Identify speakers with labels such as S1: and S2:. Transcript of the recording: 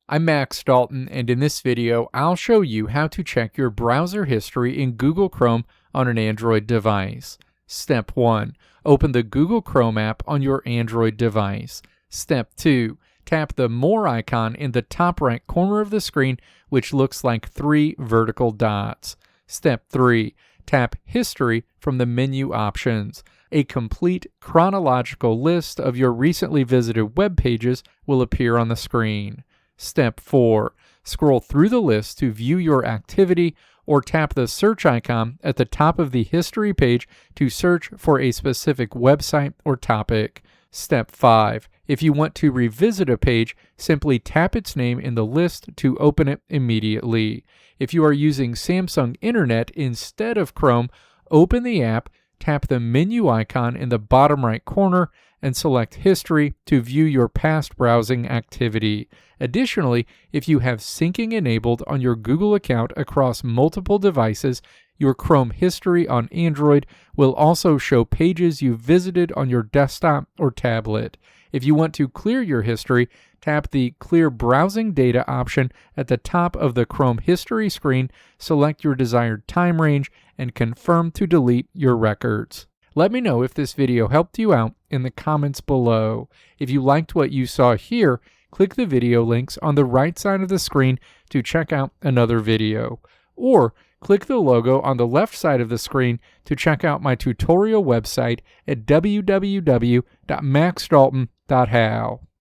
S1: I'm Max Dalton, and in this video, I'll show you how to check your browser history in Google Chrome on an Android device. Step 1. Open the Google Chrome app on your Android device. Step 2. Tap the More icon in the top right corner of the screen, which looks like 3 vertical dots. Step 3. Tap History from the menu options. A complete chronological list of your recently visited web pages will appear on the screen. Step 4. Scroll through the list to view your activity, or tap the search icon at the top of the history page to search for a specific website or topic. Step 5. If you want to revisit a page, simply tap its name in the list to open it immediately. If you are using Samsung Internet instead of Chrome, open the app, tap the menu icon in the bottom right corner, and select History to view your past browsing activity. Additionally, if you have syncing enabled on your Google account across multiple devices, your Chrome history on Android will also show pages you visited on your desktop or tablet. If you want to clear your history, tap the Clear Browsing Data option at the top of the Chrome history screen, select your desired time range, and confirm to delete your records. Let me know if this video helped you out in the comments below. If you liked what you saw here, click the video links on the right side of the screen to check out another video. Or click the logo on the left side of the screen to check out my tutorial website at www.maxdalton.how.